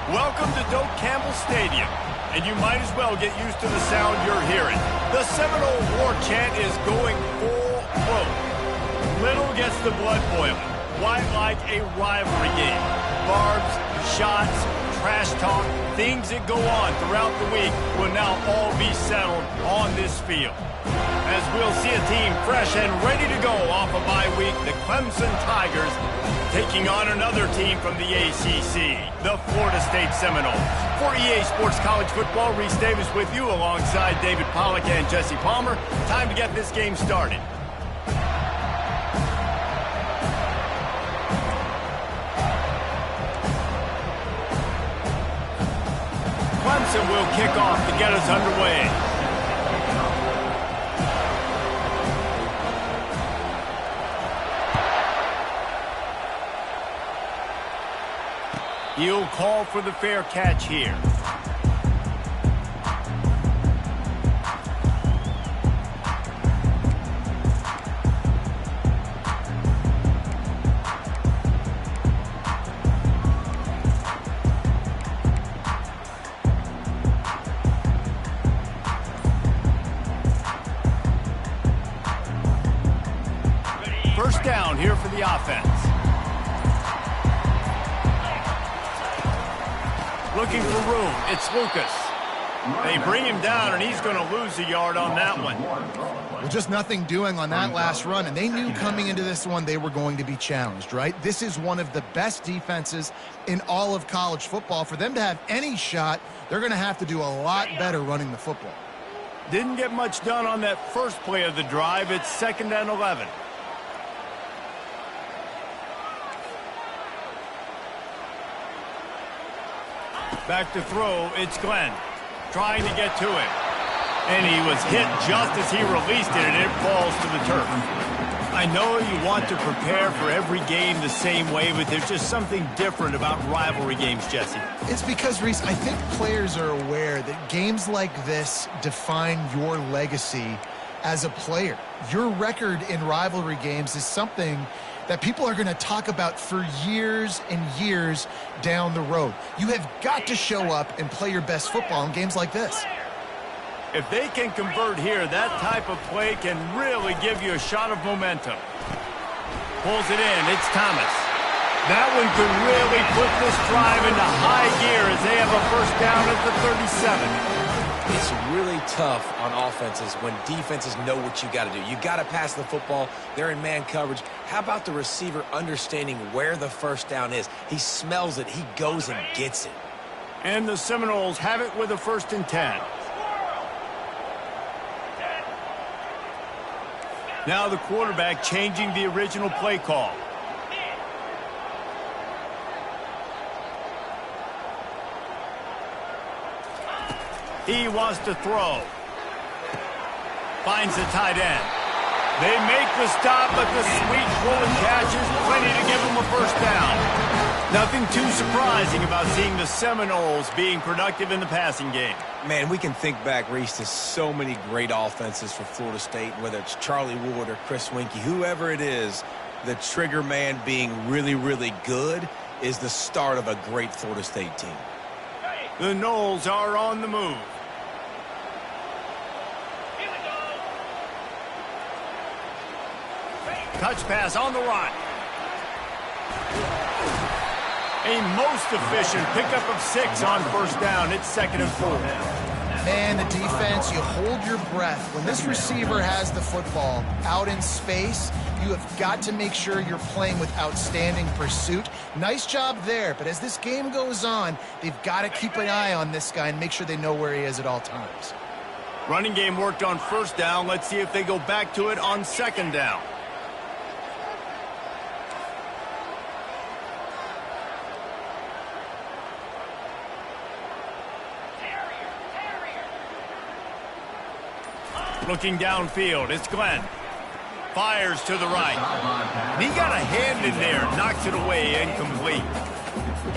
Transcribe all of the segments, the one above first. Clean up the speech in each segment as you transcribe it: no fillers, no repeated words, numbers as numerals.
Welcome to Doak Campbell Stadium, and you might as well get used to the sound you're hearing. The Seminole war chant is going full throat. Little gets the blood boiling, quite like a rivalry game. Barbs, shots, trash talk, things that go on throughout the week will now all be settled on this field. As we'll see a team fresh and ready to go off a bye week, the Clemson Tigers taking on another team from the ACC, the Florida State Seminoles. For EA Sports College Football, Reese Davis with you alongside David Pollack and Jesse Palmer. Time to get this game started. Clemson will kick off to get us underway. He'll call for the fair catch here. First down here for the offense. Looking for room. It's Lucas. They bring him down, and he's going to lose a yard on that one. Well, just nothing doing on that last run, and they knew coming into this one they were going to be challenged, right? This is one of the best defenses in all of college football. For them to have any shot, they're going to have to do a lot better running the football. Didn't get much done on that first play of the drive. It's 2nd and 11. Back to throw, it's Glenn. Trying to get to it. And he was hit just as he released it, and it falls to the turf. I know you want to prepare for every game the same way, but there's just something different about rivalry games, Jesse. It's because, Reese, I think players are aware that games like this define your legacy as a player. Your record in rivalry games is something that people are going to talk about for years and years down the road. You have got to show up and play your best football in games like this. If they can convert here, that type of play can really give you a shot of momentum. Pulls it in. It's Thomas. That one could really put this drive into high gear as they have a first down at the 37. It's really tough on offenses when defenses know what you got to do. You got to pass the football. They're in man coverage. How about the receiver understanding where the first down is? He smells it. He goes and gets it. And the Seminoles have it with a 1st and 10. Now the quarterback changing the original play call. He wants to throw. Finds the tight end. They make the stop, but the sweet pulling catch is plenty to give them a first down. Nothing too surprising about seeing the Seminoles being productive in the passing game. Man, we can think back, Reese, to so many great offenses for Florida State, whether it's Charlie Wood or Chris Winkie, whoever it is, the trigger man being really, really good is the start of a great Florida State team. The Noles are on the move. Touch pass on the run. A most efficient pickup of 6 on first down. It's 2nd and 4. Man, the defense, you hold your breath. When this receiver has the football out in space, you have got to make sure you're playing with outstanding pursuit. Nice job there, but as this game goes on, they've got to keep an eye on this guy and make sure they know where he is at all times. Running game worked on first down. Let's see if they go back to it on 2nd down. Looking downfield, it's Glenn. Fires to the right. And he got a hand in there, knocks it away, incomplete.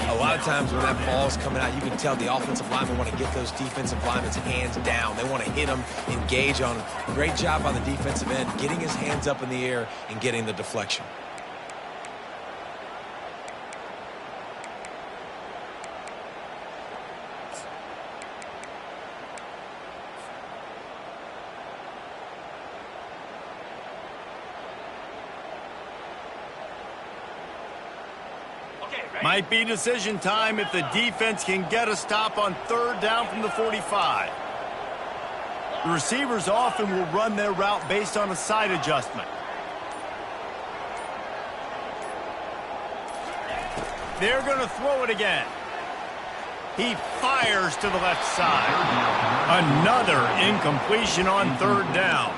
A lot of times when that ball's coming out, you can tell the offensive linemen want to get those defensive linemen's hands down. They want to hit them, engage on them. Great job on the defensive end, getting his hands up in the air and getting the deflection. Might be decision time if the defense can get a stop on 3rd down from the 45. The receivers often will run their route based on a side adjustment. They're going to throw it again. He fires to the left side. Another incompletion on 3rd down.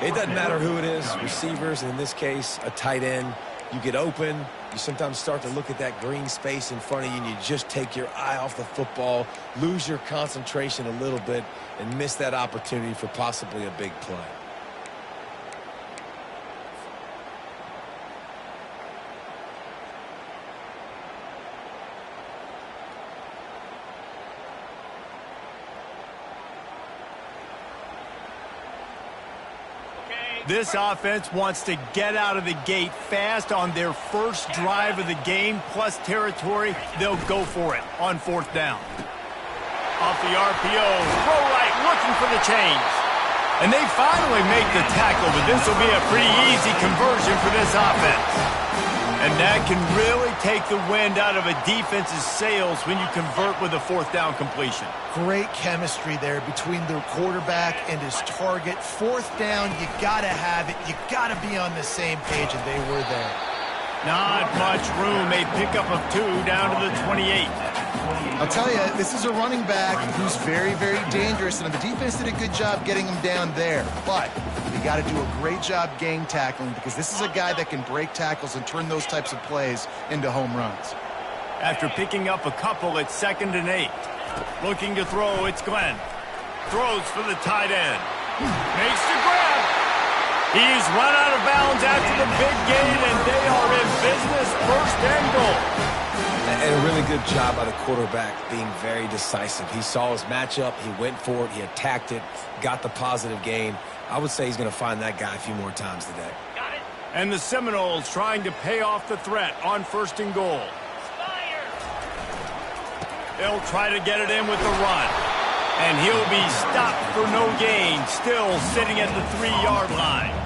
It doesn't matter who it is, receivers, and in this case, a tight end. You get open, you sometimes start to look at that green space in front of you, and you just take your eye off the football, lose your concentration a little bit, and miss that opportunity for possibly a big play. This offense wants to get out of the gate fast on their first drive of the game, plus territory. They'll go for it on 4th down. Off the RPO, throw right, looking for the change. And they finally make the tackle, but this will be a pretty easy conversion for this offense. And that can really take the wind out of a defense's sails when you convert with a 4th down completion. Great chemistry there between the quarterback and his target. 4th down, you got to have it. You got to be on the same page, and they were there. Not much room. A pickup of 2 down to the 28. I'll tell you, this is a running back who's very, very dangerous, and the defense did a good job getting him down there. But you got to do a great job gang tackling, because this is a guy that can break tackles and turn those types of plays into home runs. After picking up a couple at 2nd and 8. Looking to throw, it's Glenn. Throws for the tight end. Makes the grab. He's run out of bounds after the big gain, and they are in business, 1st and goal. And a really good job by the quarterback being very decisive. He saw his matchup, he went for it, he attacked it, got the positive gain. I would say he's going to find that guy a few more times today. And the Seminoles trying to pay off the threat on 1st and goal. They'll try to get it in with the run. And he'll be stopped for no gain, still sitting at the 3-yard line.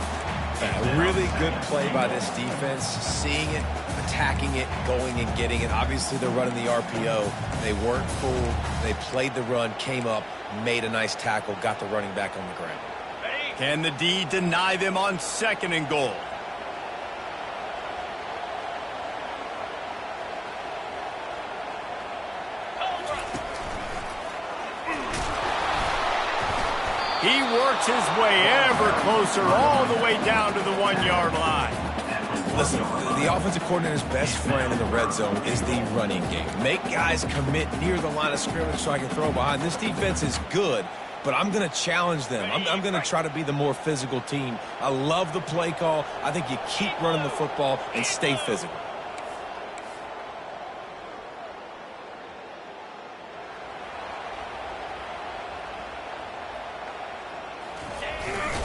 A really good play by this defense, seeing it, attacking it, going and getting it. Obviously, they're running the RPO. They weren't fooled. They played the run, came up, made a nice tackle, got the running back on the ground. Can the D deny them on 2nd and goal? He works his way ever closer all the way down to the 1-yard line. Listen, the offensive coordinator's best friend in the red zone is the running game. Make guys commit near the line of scrimmage so I can throw behind. This defense is good, but I'm going to challenge them. I'm going to try to be the more physical team. I love the play call. I think you keep running the football and stay physical.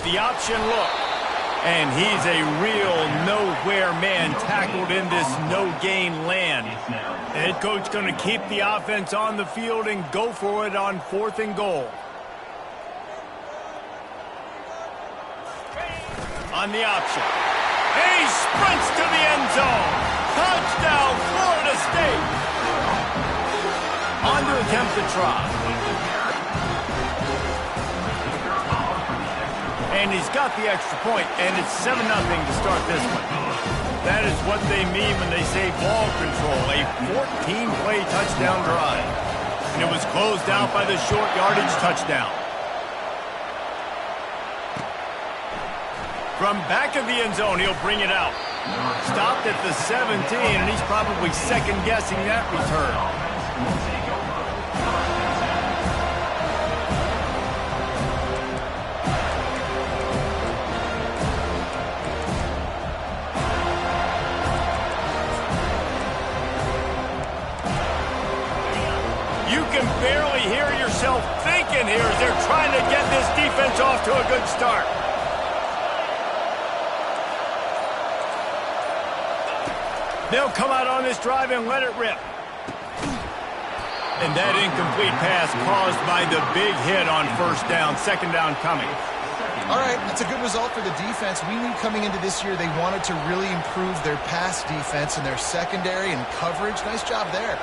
The option look. And he's a real nowhere man tackled in this no-gain land. Head coach going to keep the offense on the field and go for it on 4th and goal. On the option. And he sprints to the end zone. Touchdown, Florida State. On to attempt the try. And he's got the extra point, and it's 7-0 to start this one. That is what they mean when they say ball control, a 14-play touchdown drive. And it was closed out by the short yardage touchdown. From back of the end zone, he'll bring it out. Stopped at the 17, and he's probably second-guessing that return. You can barely hear yourself thinking here as they're trying to get this defense off to a good start. They'll come out on this drive and let it rip. And that incomplete pass caused by the big hit on 1st down, 2nd down coming. All right, that's a good result for the defense. We knew coming into this year they wanted to really improve their pass defense and their secondary and coverage. Nice job there.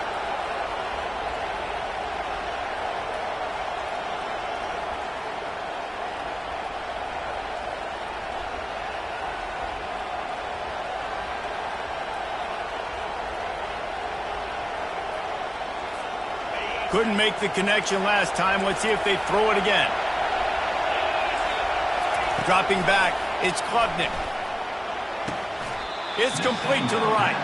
Couldn't make the connection last time. Let's see if they throw it again. Dropping back, it's Klubnik. It's complete to the right.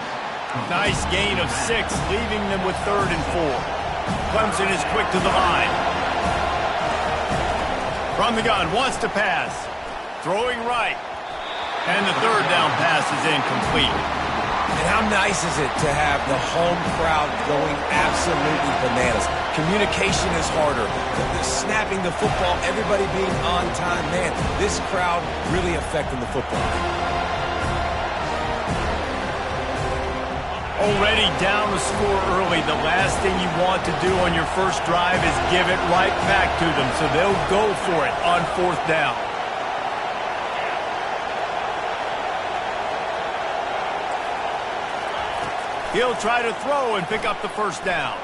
Nice gain of 6, leaving them with 3rd and 4. Clemson is quick to the line. From the gun, wants to pass. Throwing right. And the 3rd down pass is incomplete. And how nice is it to have the home crowd going absolutely bananas? Communication is harder. The snapping the football, everybody being on time. Man, this crowd really affecting the football. Already down the score early. The last thing you want to do on your first drive is give it right back to them. So they'll go for it on 4th down. He'll try to throw and pick up the 1st down.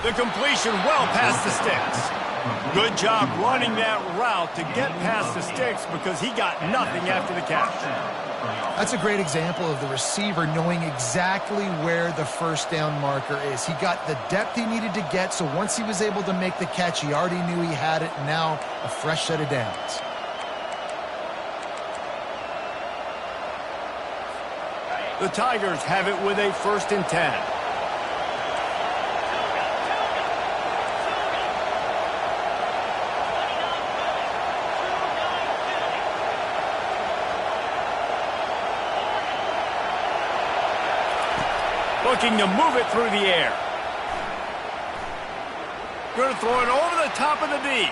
The completion well past the sticks. Good job running that route to get past the sticks because he got nothing after the catch. That's a great example of the receiver knowing exactly where the 1st down marker is. He got the depth he needed to get, so once he was able to make the catch, he already knew he had it. Now a fresh set of downs. The Tigers have it with a 1st and 10. Looking to move it through the air. Going to throw it over the top of the D.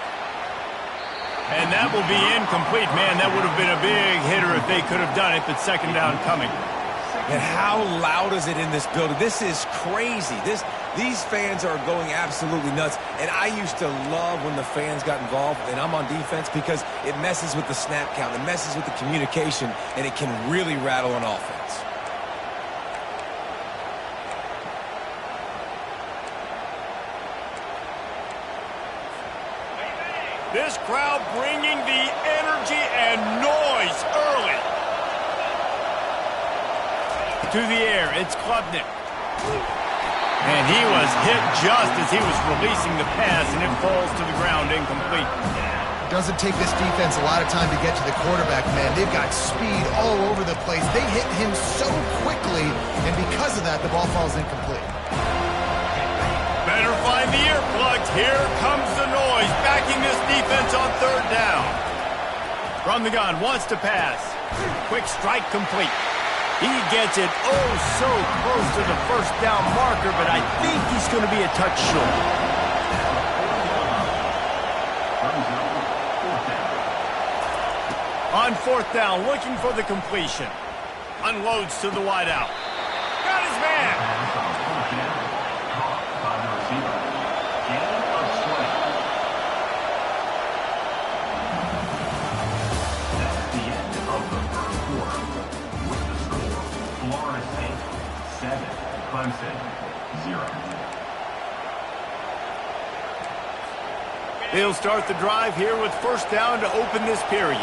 And that will be incomplete. Man, that would have been a big hitter if they could have done it, but 2nd down coming. And how loud is it in this building? This is crazy. These fans are going absolutely nuts. And I used to love when the fans got involved, and I'm on defense, because it messes with the snap count. It messes with the communication, and it can really rattle an offense. This crowd bringing the energy and noise early. To the air, it's Klubnik. And he was hit just as he was releasing the pass, and it falls to the ground incomplete. It doesn't take this defense a lot of time to get to the quarterback, man. They've got speed all over the place. They hit him so quickly, and because of that, the ball falls incomplete. Better find the earplugs. Here comes the noise, backing this defense on 3rd down. From the gun, wants to pass. Quick strike complete. He gets it so close to the 1st down marker, but I think he's going to be a touch short. On 4th down, looking for the completion. Unloads to the wideout. Got his man. Clemson, 0. They'll start the drive here with 1st down to open this period.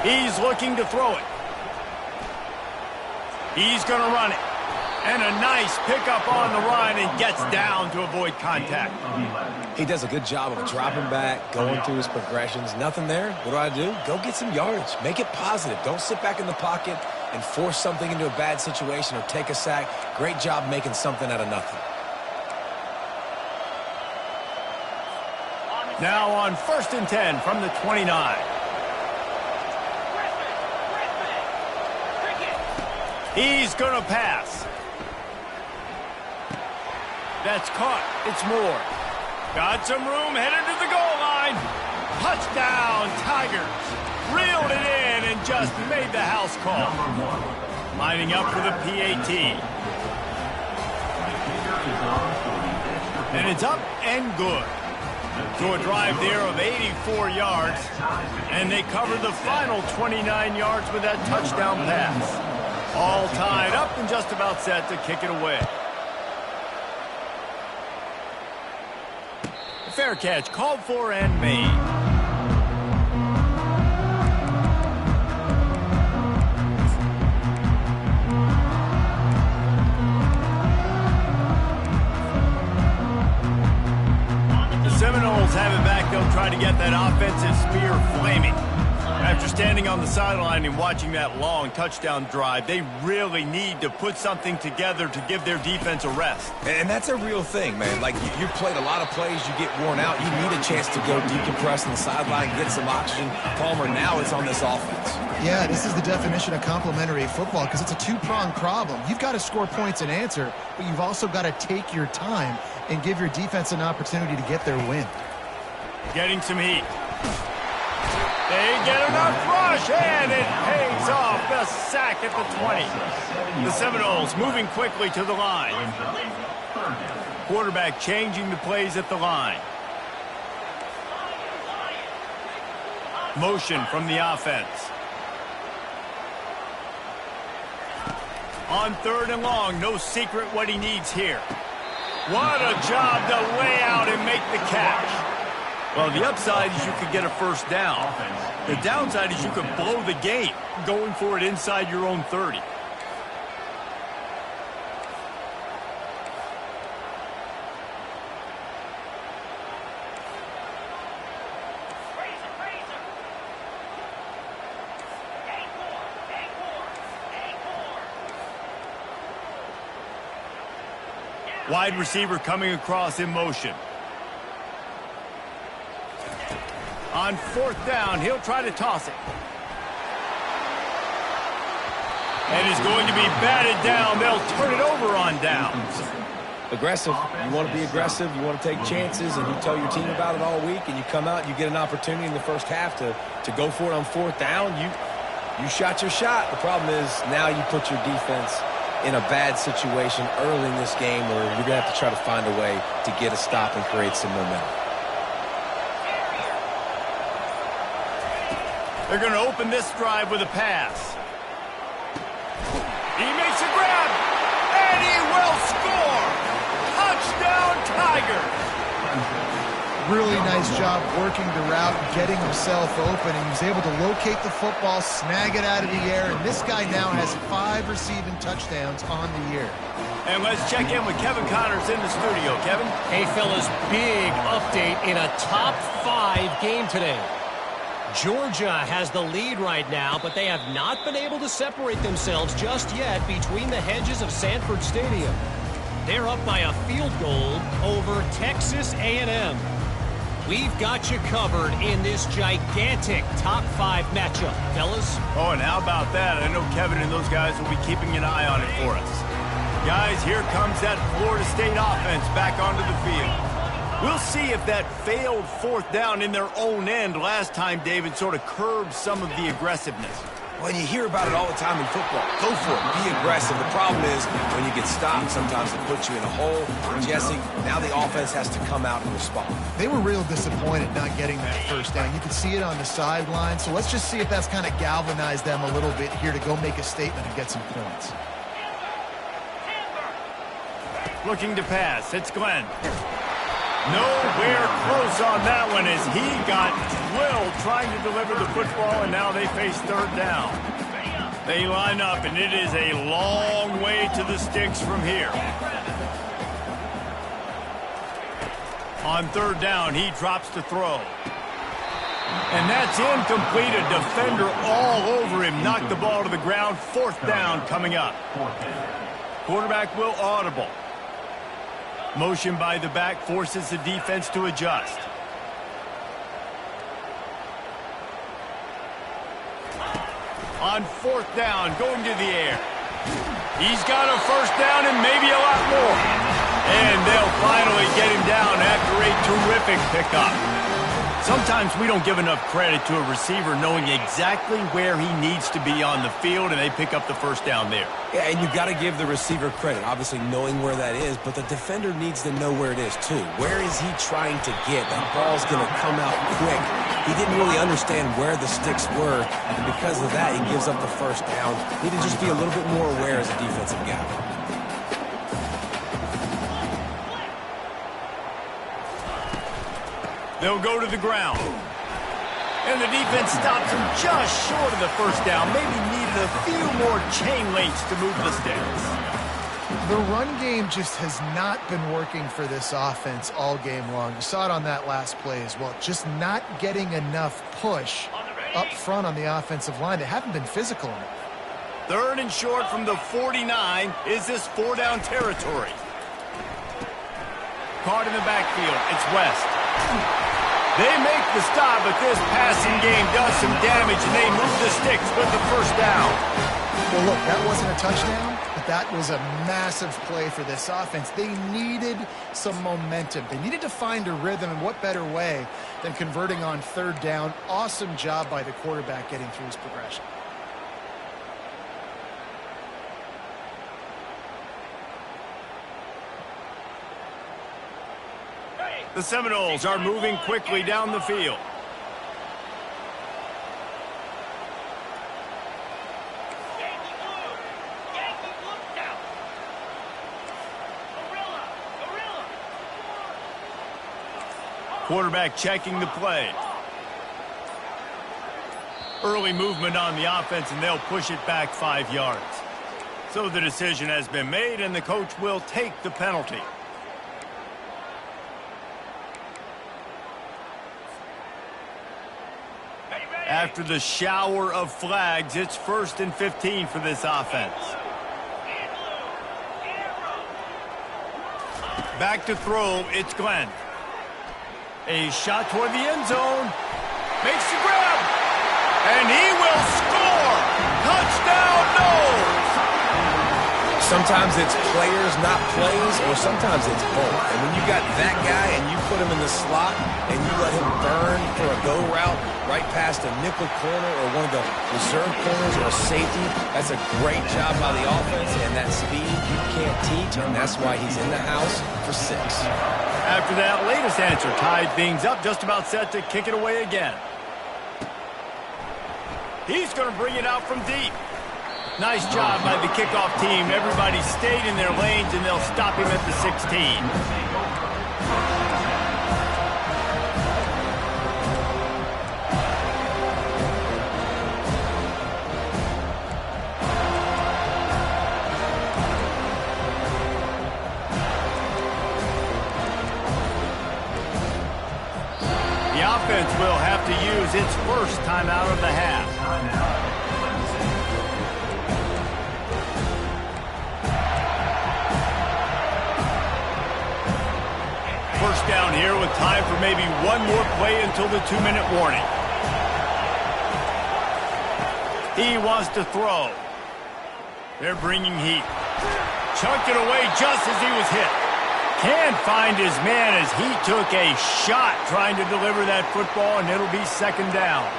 He's looking to throw it. He's going to run it. And a nice pickup on the run, and gets down to avoid contact. He does a good job of dropping back, going through his progressions. Nothing there. What do? Go get some yardage. Make it positive. Don't sit back in the pocket and force something into a bad situation or take a sack. Great job making something out of nothing. Now on 1st and 10 from the 29. He's going to pass. That's caught. It's Moore. Got some room, headed to the goal line. Touchdown, Tigers. Reeled it in and just made the house call. Lining up for the PAT. And it's up and good. So a drive there of 84 yards, and they cover the final 29 yards with that touchdown pass. All tied up and just about set to kick it away. Fair catch called for and made. Seminoles have it back. They'll try to get that offensive spear flaming. After standing on the sideline and watching that long touchdown drive, they really need to put something together to give their defense a rest. And that's a real thing, man. Like, you played a lot of plays, you get worn out. You need a chance to go decompress on the sideline, get some oxygen. Palmer, now it's on this offense. Yeah, this is the definition of complementary football because it's a two-pronged problem. You've got to score points and answer, but you've also got to take your time and give your defense an opportunity to get their win. Getting some heat. They get enough rush, and it pays off. The sack at the 20. The Seminoles moving quickly to the line. Quarterback changing the plays at the line. Motion from the offense. On 3rd and long, no secret what he needs here. What a job to lay out and make the catch. Well, the upside is you could get a first down. The downside is you could blow the game going for it inside your own 30. Wide receiver coming across in motion. On 4th down, he'll try to toss it. And is going to be batted down. They'll turn it over on downs. Aggressive. You want to be aggressive. You want to take chances, and you tell your team about it all week, and you come out and you get an opportunity in the first half to go for it on 4th down. You shot your shot. The problem is now you put your defense in a bad situation early in this game where you're going to have to try to find a way to get a stop and create some momentum. They're going to open this drive with a pass. He makes a grab, and he will score. Touchdown, Tigers. Really nice job working the route, getting himself open, and he was able to locate the football, snag it out of the air, and this guy now has 5 receiving touchdowns on the year. And let's check in with Kevin Connors in the studio. Kevin? Hey, fellas, big update in a top 5 game today. Georgia has the lead right now, but they have not been able to separate themselves just yet between the hedges of Sanford Stadium. They're up by a field goal over Texas A&M. We've got you covered in this gigantic top 5 matchup, fellas. Oh, and how about that? I know Kevin and those guys will be keeping an eye on it for us. Guys, here comes that Florida State offense back onto the field. We'll see if that failed 4th down in their own end last time, David, sort of curbed some of the aggressiveness. Well, you hear about it all the time in football. Go for it. Be aggressive. The problem is when you get stopped, sometimes it puts you in a hole. Jesse, now the offense has to come out and respond. They were real disappointed not getting that first down. You could see it on the sideline. So let's just see if that's kind of galvanized them a little bit here to go make a statement and get some points. Looking to pass. It's Glenn. Nowhere close on that one as he got Will trying to deliver the football, and now they face 3rd down. They line up, and it is a long way to the sticks from here. On 3rd down, he drops to throw. And that's incomplete. A defender all over him. Knocked the ball to the ground. 4th down coming up. Quarterback will audible. Motion by the back forces the defense to adjust. On 4th down, going to the air. He's got a first down and maybe a lot more. And they'll finally get him down after a terrific pickup. Sometimes we don't give enough credit to a receiver knowing exactly where he needs to be on the field, and they pick up the first down there. Yeah, and you got to give the receiver credit, obviously knowing where that is, but the defender needs to know where it is too. Where is he trying to get? That ball's going to come out quick. He didn't really understand where the sticks were, and because of that, he gives up the first down. Need to just be a little bit more aware as a defensive guy. They'll go to the ground. And the defense stops him just short of the first down. Maybe needed a few more chain links to move the sticks. The run game just has not been working for this offense all game long. You saw it on that last play as well. Just not getting enough push up front on the offensive line. They haven't been physical enough. 3rd and short from the 49. Is this 4-down territory? Caught in the backfield. It's West. They make the stop, but this passing game does some damage, and they move the sticks with the first down. Well, look, that wasn't a touchdown, but that was a massive play for this offense. They needed some momentum. They needed to find a rhythm, and what better way than converting on 3rd down. Awesome job by the quarterback getting through his progression. The Seminoles are moving quickly down the field. Quarterback checking the play. Early movement on the offense, and they'll push it back 5 yards. So the decision has been made, and the coach will take the penalty. After the shower of flags, it's 1st and 15 for this offense. Back to throw, it's Glenn. A shot toward the end zone. Makes the grab. And he will score. Touchdown, Noles. Sometimes it's players, not plays, or sometimes it's both. And when you got that guy and you put him in the slot and you let him burn for a go route right past a nickel corner or one of the reserve corners or a safety, that's a great job by the offense, and that speed you can't teach, and that's why he's in the house for 6. After that latest answer, tied things up, just about set to kick it away again. He's going to bring it out from deep. Nice job by the kickoff team. Everybody stayed in their lanes, and they'll stop him at the 16. The offense will have to use its first timeout of the half. First down here with time for maybe one more play until the 2-minute warning. He wants to throw. They're bringing heat. Chunked it away just as he was hit. Can't find his man as he took a shot trying to deliver that football, and it'll be 2nd down.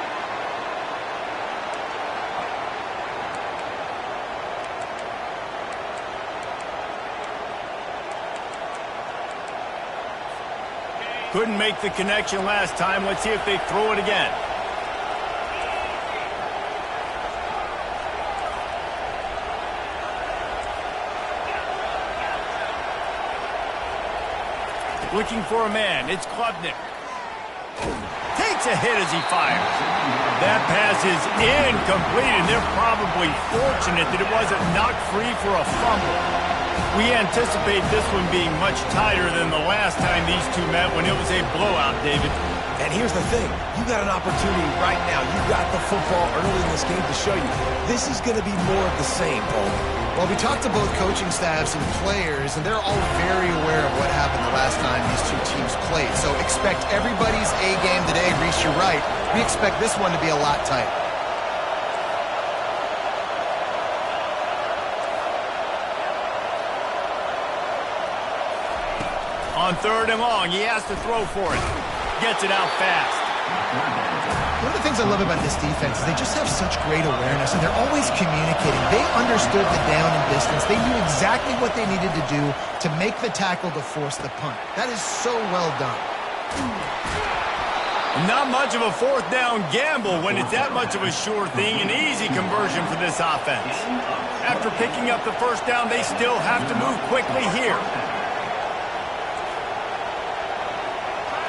Couldn't make the connection last time. Let's see if they throw it again. Looking for a man. It's Klubnik. Takes a hit as he fires. That pass is incomplete, and they're probably fortunate that it wasn't knocked free for a fumble. We anticipate this one being much tighter than the last time these two met when it was a blowout, David. And here's the thing. You got an opportunity right now. You got the football early in this game to show you. This is going to be more of the same, Paul. Well, we talked to both coaching staffs and players, and they're all very aware of what happened the last time these two teams played. So expect everybody's A game today. Reese, you're right. We expect this one to be a lot tighter. On 3rd and long, he has to throw for it. Gets it out fast. One of the things I love about this defense is they just have such great awareness, and they're always communicating. They understood the down and distance. They knew exactly what they needed to do to make the tackle to force the punt. That is so well done. Not much of a fourth down gamble when it's that much of a sure thing. An easy conversion for this offense. After picking up the first down, they still have to move quickly here.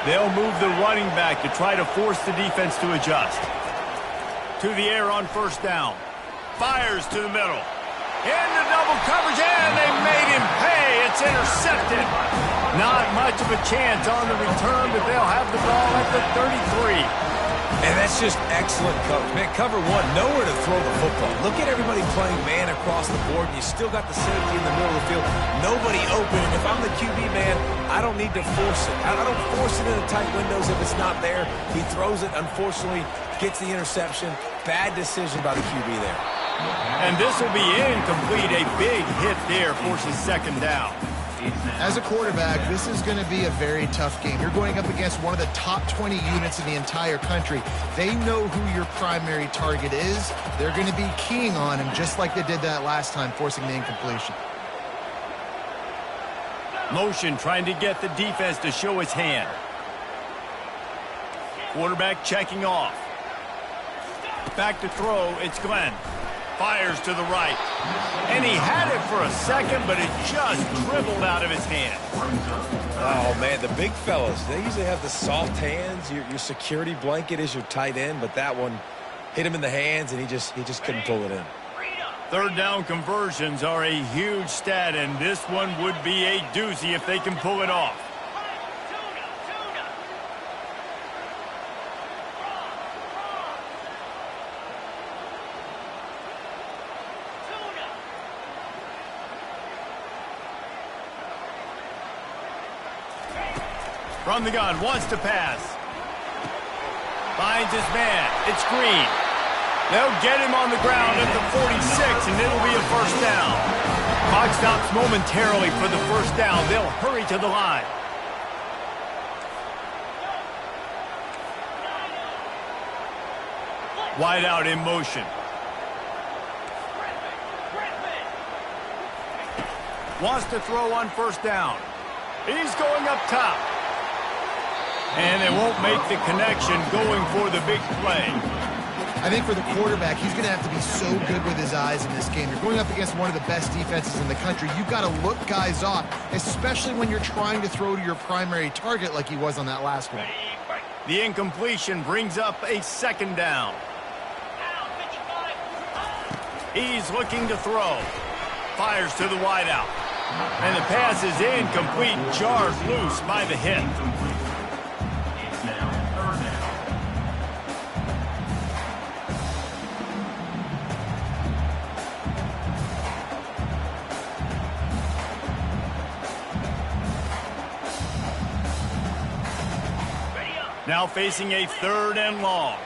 They'll move the running back to try to force the defense to adjust. To the air on first down. Fires to the middle. Into double coverage, and they made him pay. It's intercepted. Not much of a chance on the return, but they'll have the ball at the 33. And that's just excellent coverage. Man, cover one, nowhere to throw the football. Look at everybody playing man across the board, and you still got the safety in the middle of the field. Nobody open, and if I'm the QB, man, I don't need to force it. I don't force it into tight windows if it's not there. He throws it, unfortunately, gets the interception. Bad decision by the QB there. And this will be incomplete. A big hit there forces second down. As a quarterback, this is going to be a very tough game. You're going up against one of the top 20 units in the entire country. They know who your primary target is. They're going to be keying on him just like they did that last time, forcing the incompletion. Motion trying to get the defense to show its hand. Quarterback checking off. Back to throw, it's Glenn. Fires to the right. And he had it for a second, but it just dribbled out of his hand. Oh, man, the big fellas, they usually have the soft hands. Your security blanket is your tight end, but that one hit him in the hands, and he just couldn't pull it in. Third down conversions are a huge stat, and this one would be a doozy if they can pull it off. From the gun, wants to pass. Finds his man. It's Green. They'll get him on the ground at the 46, and it'll be a first down. Clock stops momentarily for the first down. They'll hurry to the line. Wide out in motion. Wants to throw on first down. He's going up top. And they won't make the connection going for the big play. I think for the quarterback, he's going to have to be so good with his eyes in this game. You're going up against one of the best defenses in the country. You've got to look guys off, especially when you're trying to throw to your primary target like he was on that last one. The incompletion brings up a second down. He's looking to throw. Fires to the wideout. And the pass is incomplete, jarred loose by the hit. Now facing a third and long.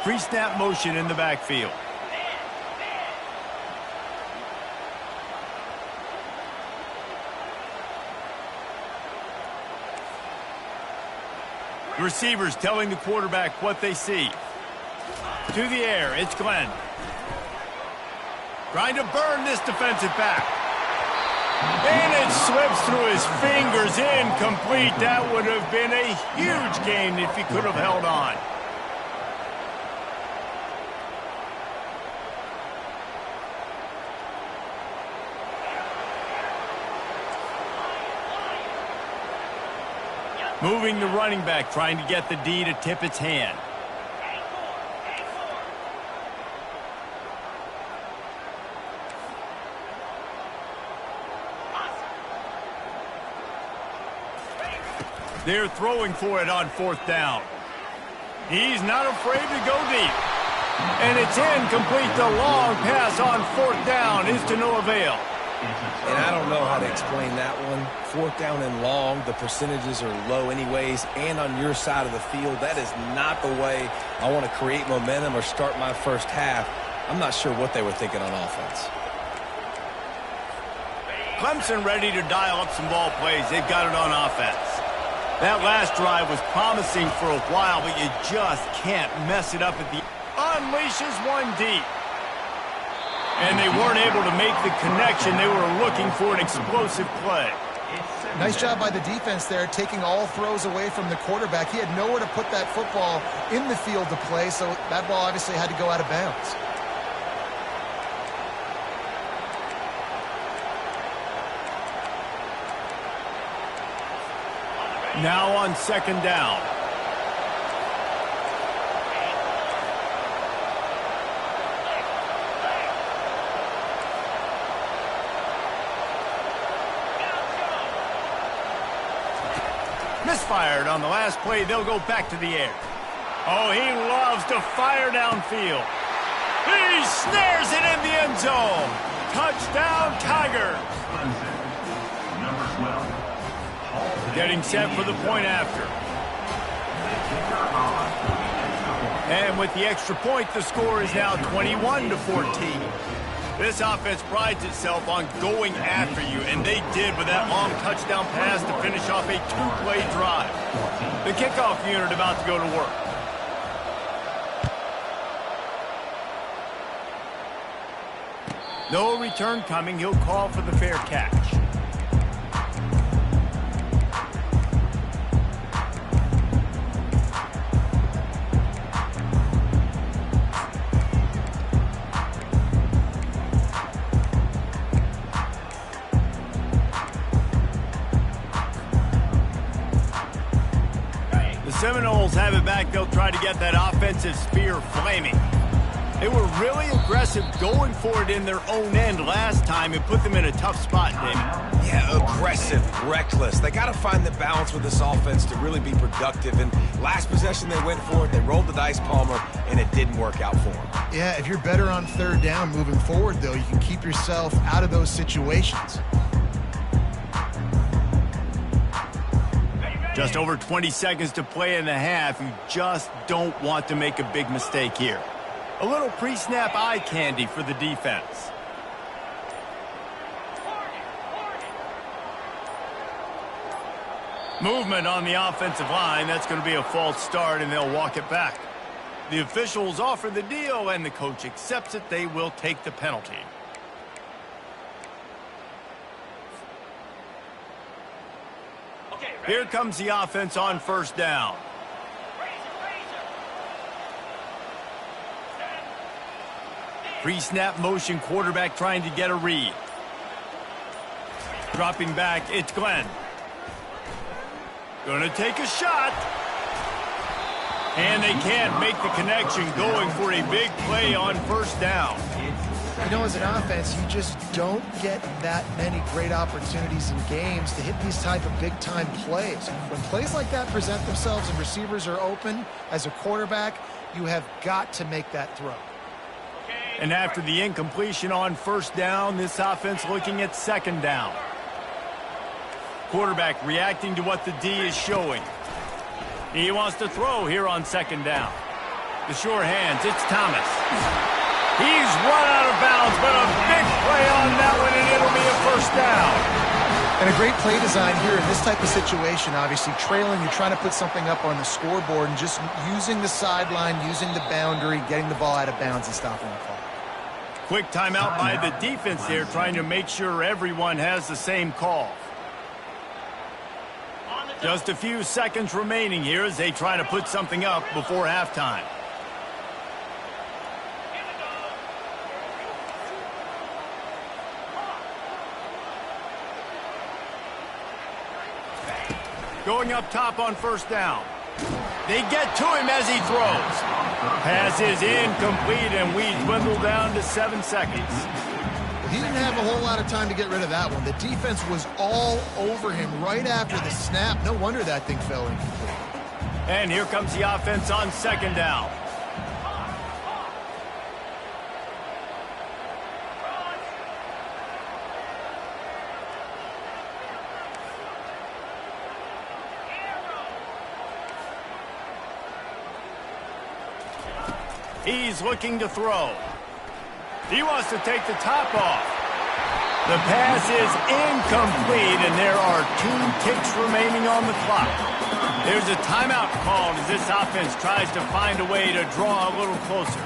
Pre-snap motion in the backfield. The receivers telling the quarterback what they see. To the air, it's Glenn. Trying to burn this defensive back. And it slips through his fingers, incomplete. That would have been a huge gain if he could have held on. Moving the running back, trying to get the D to tip its hand. They're throwing for it on fourth down. He's not afraid to go deep. And it's incomplete. The long pass on fourth down is to no avail. And I don't know how to explain that one. Fourth down and long, the percentages are low anyways, and on your side of the field, that is not the way I want to create momentum or start my first half. I'm not sure what they were thinking on offense. Clemson ready to dial up some ball plays. They've got it on offense. That last drive was promising for a while, but you just can't mess it up at the unleashes one deep. And they weren't able to make the connection. They were looking for an explosive play. Nice job by the defense there, taking all throws away from the quarterback. He had nowhere to put that football in the field to play, so that ball obviously had to go out of bounds. Now on second down. Misfired on the last play. They'll go back to the air. Oh, he loves to fire downfield. He snares it in the end zone. Touchdown, Tigers. Number 12. Getting set for the point after. And with the extra point, the score is now 21-14. This offense prides itself on going after you, and they did with that long touchdown pass to finish off a two-play drive. The kickoff unit about to go to work. No return coming. He'll call for the fair catch. Seminoles have it back. They'll try to get that offensive spear flaming. They were really aggressive going for it in their own end last time. It put them in a tough spot, David. Yeah, aggressive, reckless. They got to find the balance with this offense to really be productive. And last possession they went for it. They rolled the dice, Palmer, and it didn't work out for them. Yeah, if you're better on third down moving forward, though, you can keep yourself out of those situations. Just over 20 seconds to play in the half. You just don't want to make a big mistake here. A little pre-snap eye candy for the defense. Movement on the offensive line. That's going to be a false start, and they'll walk it back. The officials offer the deal, and the coach accepts it. They will take the penalty. Here comes the offense on first down. Pre-snap motion, quarterback trying to get a read. Dropping back, it's Glenn. Gonna take a shot. And they can't make the connection, going for a big play on first down. You know, as an offense, you just don't get that many great opportunities in games to hit these type of big-time plays. When plays like that present themselves and receivers are open, as a quarterback, you have got to make that throw. And after the incompletion on first down, this offense looking at second down. Quarterback reacting to what the D is showing. He wants to throw here on second down. The sure hands, it's Thomas. He's run out of bounds, but a big play on that one, and it'll be a first down. And a great play design here in this type of situation. Obviously, trailing, you're trying to put something up on the scoreboard, and just using the sideline, using the boundary, getting the ball out of bounds and stopping the clock. Quick timeout by the defense there, trying to make sure everyone has the same call. Just a few seconds remaining here as they try to put something up before halftime. Going up top on first down. They get to him as he throws. Pass is incomplete, and we dwindle down to 7 seconds. He didn't have a whole lot of time to get rid of that one. The defense was all over him right after the snap. No wonder that thing fell incomplete. And here comes the offense on second down. He's looking to throw. He wants to take the top off. The pass is incomplete, and there are 2 ticks remaining on the clock. There's a timeout called as this offense tries to find a way to draw a little closer.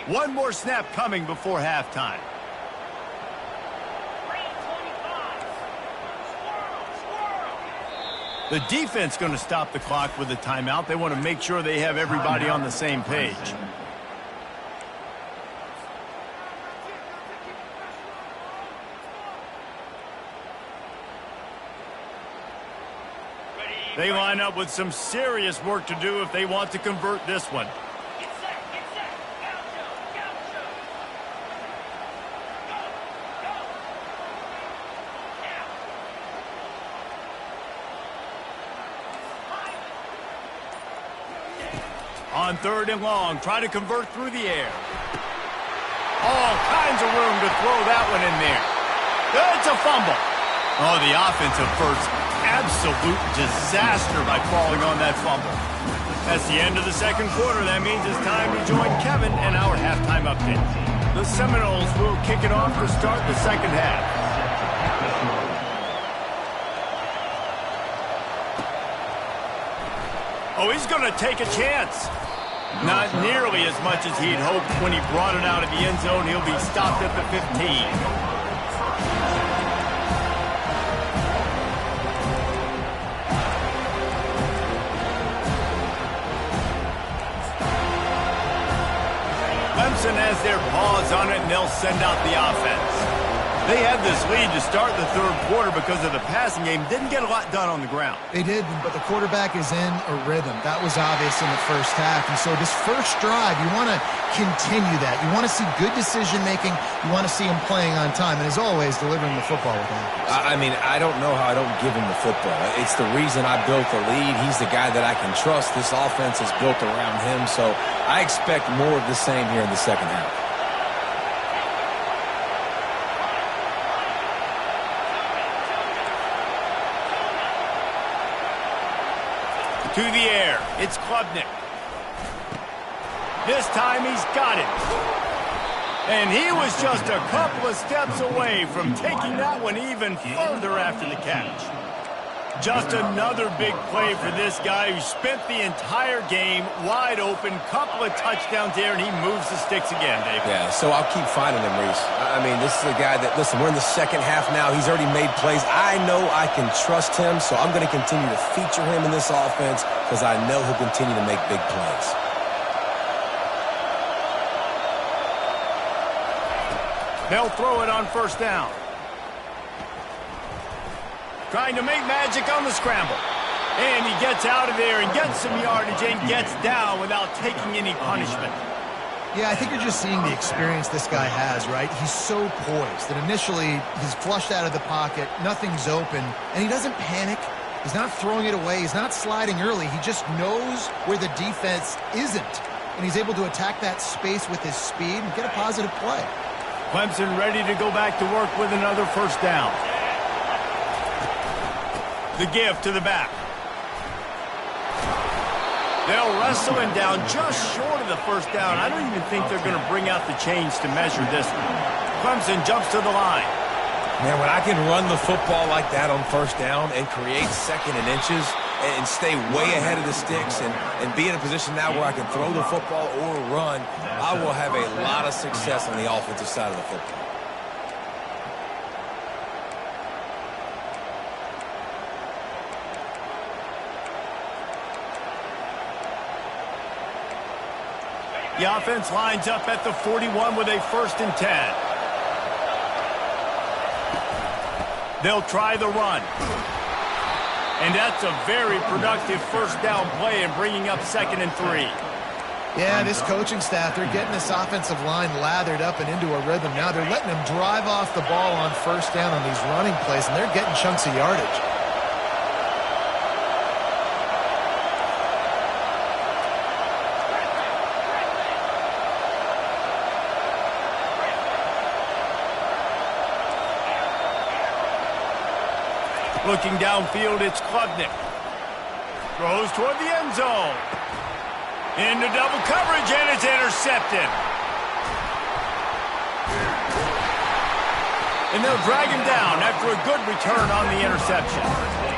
One more snap coming before halftime. The defense going to stop the clock with a timeout. They want to make sure they have everybody on the same page. They line up with some serious work to do if they want to convert this one. On 3rd and long, try to convert through the air. All kinds of room to throw that one in there. It's a fumble. Oh, the offensive first, absolute disaster by falling on that fumble. That's the end of the 2nd quarter. That means it's time to join Kevin and our halftime update. The Seminoles will kick it off to start the 2nd half. Oh, he's going to take a chance. Not nearly as much as he'd hoped when he brought it out of the end zone. He'll be stopped at the 15. Clemson has their paws on it, and they'll send out the offense. They had this lead to start the 3rd quarter because of the passing game. Didn't get a lot done on the ground. They did, but the quarterback is in a rhythm. That was obvious in the first half. And so this first drive, you want to continue that. You want to see good decision-making. You want to see him playing on time. And as always, delivering the football with accuracy. I mean, I don't know how I don't give him the football. It's the reason I built the lead. He's the guy that I can trust. This offense is built around him. So I expect more of the same here in the 2nd half. To the air, it's Klubnik. This time he's got it. And he was just a couple of steps away from taking that one even further after the catch. Just another big play for this guy who spent the entire game wide open, couple of touchdowns there, and he moves the sticks again, Dave. Yeah, so I'll keep finding him, Reese. I mean, this is a guy that, listen, we're in the 2nd half now. He's already made plays. I know I can trust him, so I'm going to continue to feature him in this offense because I know he'll continue to make big plays. They'll throw it on 1st down. Trying to make magic on the scramble. And he gets out of there and gets some yardage and gets down without taking any punishment. Yeah, I think you're just seeing the experience this guy has, right? He's so poised that initially he's flushed out of the pocket, nothing's open, and he doesn't panic. He's not throwing it away. He's not sliding early. He just knows where the defense isn't, and he's able to attack that space with his speed and get a positive play. Clemson ready to go back to work with another 1st down. The give to the back. They'll wrestle him down just short of the 1st down. I don't even think they're going to bring out the chains to measure this one. Clemson jumps to the line. Man, when I can run the football like that on 1st down and create 2nd and inches and stay way ahead of the sticks and be in a position now where I can throw the football or run, I will have a lot of success on the offensive side of the football. The offense lines up at the 41 with a 1st and 10. They'll try the run. And that's a very productive 1st down play and bringing up 2nd and 3. Yeah, this coaching staff, they're getting this offensive line lathered up and into a rhythm now. They're letting them drive off the ball on 1st down on these running plays, and they're getting chunks of yardage. Looking downfield, it's Klubnik. Throws toward the end zone. Into double coverage, and it's intercepted. And they'll drag him down after a good return on the interception.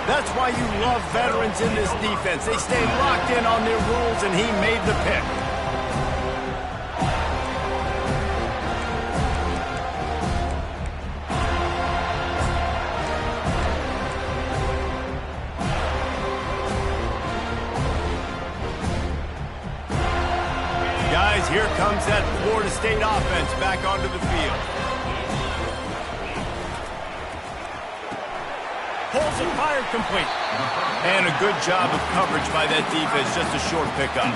That's why you love veterans in this defense. They stay locked in on their rules, and he made the pick. Guys, here comes that Florida State offense back onto the field. Pulls it, fired, complete. And a good job of coverage by that defense, just a short pickup.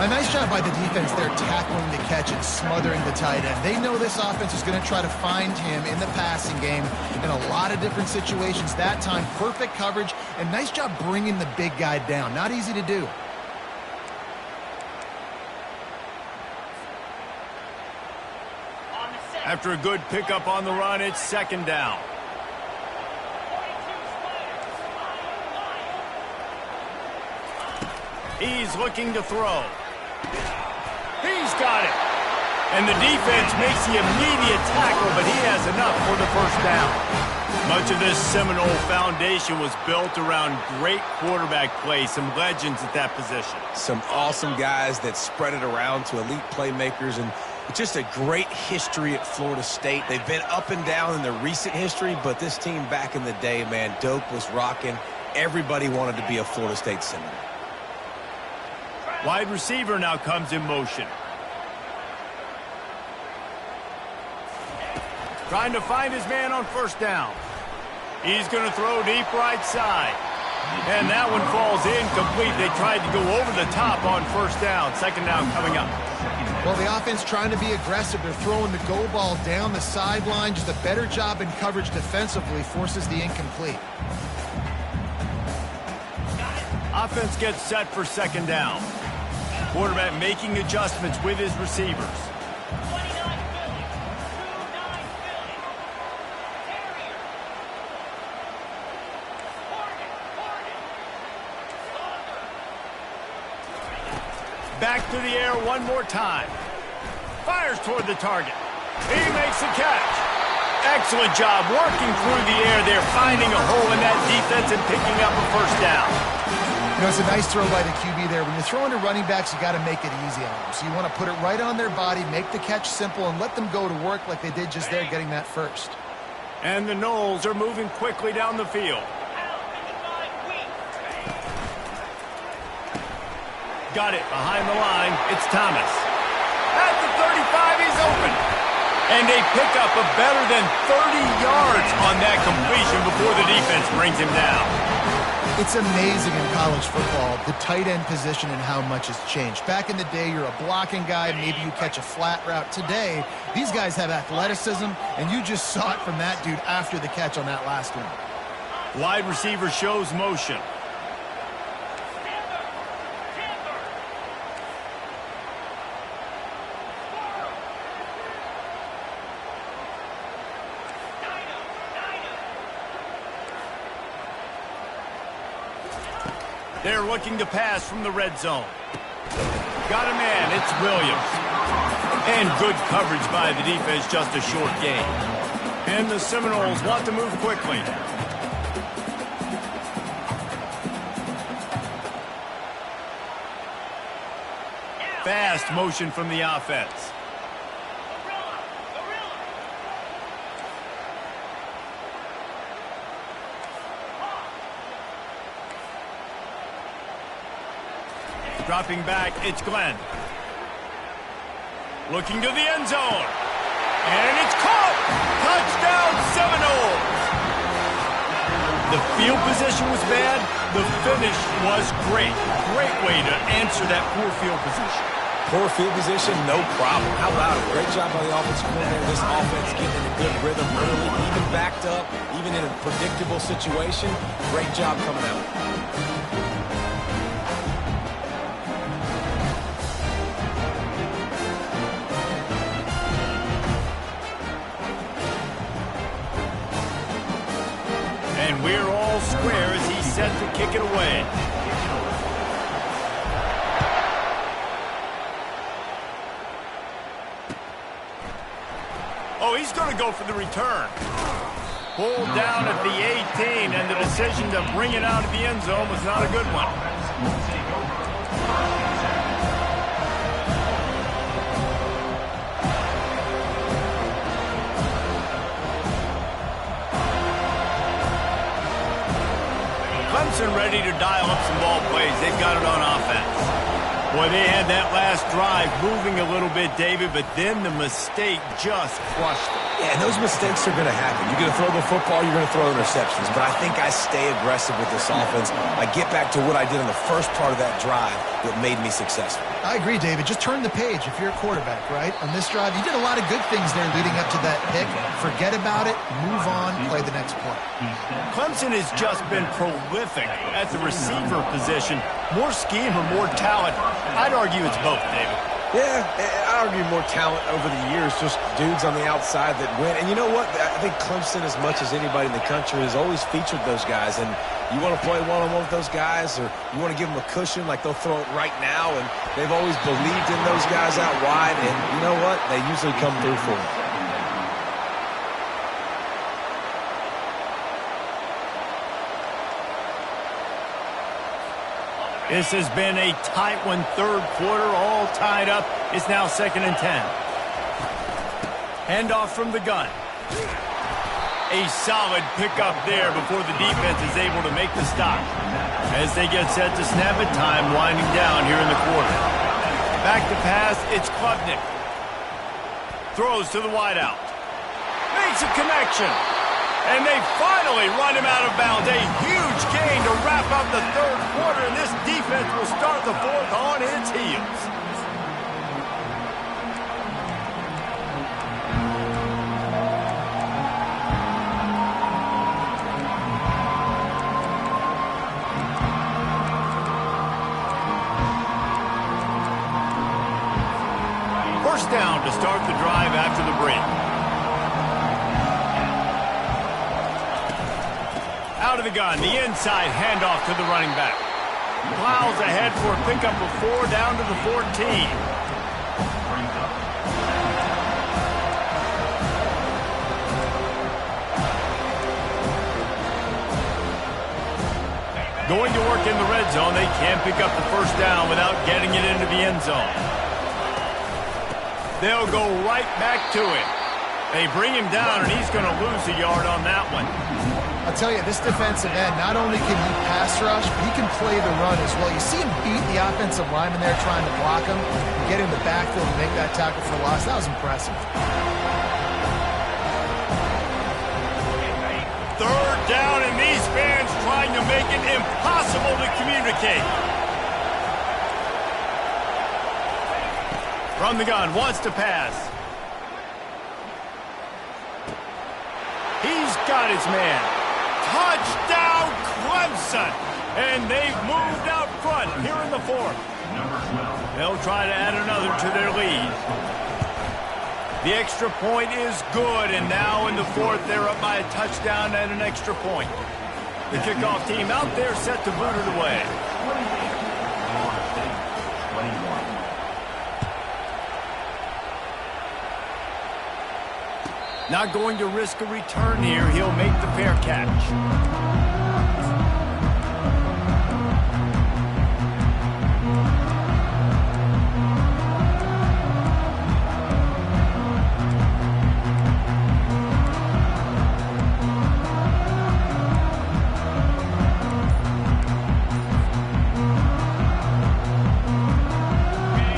A nice job by the defense there tackling the catch and smothering the tight end. They know this offense is going to try to find him in the passing game in a lot of different situations. That time, perfect coverage, and nice job bringing the big guy down. Not easy to do. After a good pickup on the run, it's second down. He's looking to throw. He's got it. And the defense makes the immediate tackle, but he has enough for the first down. Much of this Seminole foundation was built around great quarterback play, some legends at that position. Some awesome guys that spread it around to elite playmakers, and just a great history at Florida State. They've been up and down in their recent history, but this team back in the day, man, Doak was rocking. Everybody wanted to be a Florida State Seminole. Wide receiver now comes in motion. Trying to find his man on first down. He's going to throw deep right side. And that one falls incomplete. They tried to go over the top on first down. Second down coming up. Well, the offense trying to be aggressive. They're throwing the go ball down the sideline. Just a better job in coverage defensively forces the incomplete. Offense gets set for second down. Quarterback making adjustments with his receivers. Back to the air one more time. Fires toward the target. He makes the catch. Excellent job working through the air there, finding a hole in that defense and picking up a first down. You know, it's a nice throw by the QB there. When you're throwing to running backs, you got to make it easy on them. So you want to put it right on their body, make the catch simple, and let them go to work like they did just there, getting that first. And the Noles are moving quickly down the field. Got it behind the line. It's Thomas. At the 35, he's open. And they pick up a better than 30 yards on that completion before the defense brings him down. It's amazing in college football, the tight end position and how much has changed. Back in the day, you're a blocking guy. Maybe you catch a flat route. Today, these guys have athleticism, and you just saw it from that dude after the catch on that last one. Wide receiver shows motion. They're looking to pass from the red zone. Got a man, it's Williams. And good coverage by the defense, just a short gain. And the Seminoles want to move quickly. Fast motion from the offense. Dropping back, it's Glenn. Looking to the end zone. And it's caught! Touchdown, Seminoles! The field position was bad. The finish was great. Great way to answer that poor field position. Poor field position, no problem. How about it? Great job by the offensive coordinator. This offense getting in a good rhythm early, even backed up, even in a predictable situation. Great job coming out. And we're all square as he's set to kick it away. He's going to go for the return. Pulled down at the 18, and the decision to bring it out of the end zone was not a good one. Clemson ready to dial up some ball plays. They've got it on offense. Boy, they had that last drive moving a little bit, David, but then the mistake just crushed them. Yeah, and those mistakes are going to happen. You're going to throw the football, you're going to throw interceptions. But I think I stay aggressive with this offense. I get back to what I did in the first part of that drive that made me successful. I agree, David. Just turn the page if you're a quarterback, right? On this drive, you did a lot of good things there leading up to that pick. Forget about it, move on, play the next play. Clemson has just been prolific at the receiver position. More scheme or more talent? I'd argue it's both, David. Yeah, I argue more talent over the years, just dudes on the outside that win. And you know what? I think Clemson, as much as anybody in the country, has always featured those guys. And you want to play one-on-one with those guys, or you want to give them a cushion like they'll throw it right now. And they've always believed in those guys out wide. And you know what? They usually come through for them. This has been a tight one, third quarter, all tied up. It's now 2nd and 10. Handoff from the gun. A solid pickup there before the defense is able to make the stop. As they get set to snap it, time winding down here in the quarter. Back to pass, it's Klubnik. Throws to the wideout. Makes a connection. And they finally run him out of bounds. A huge gain to wrap up the third quarter, and this defense will start the fourth on its heels. First down to start the drive after the break. Out of the gun, the inside handoff to the running back. Plows ahead for a pickup of 4 down to the 14. Going to work in the red zone, they can't pick up the first down without getting it into the end zone. They'll go right back to it. They bring him down, and he's going to lose a yard on that one. I'll tell you, this defensive end, not only can he pass rush, but he can play the run as well. You see him beat the offensive lineman there trying to block him, and get in the backfield and make that tackle for loss. That was impressive. Third down, and these fans trying to make it impossible to communicate. From the gun, wants to pass. He's got his man. Touchdown, Clemson! And they've moved out front here in the fourth. They'll try to add another to their lead. The extra point is good, and now in the fourth, they're up by a touchdown and an extra point. The kickoff team out there set to boot it away. Not going to risk a return here. He'll make the fair catch.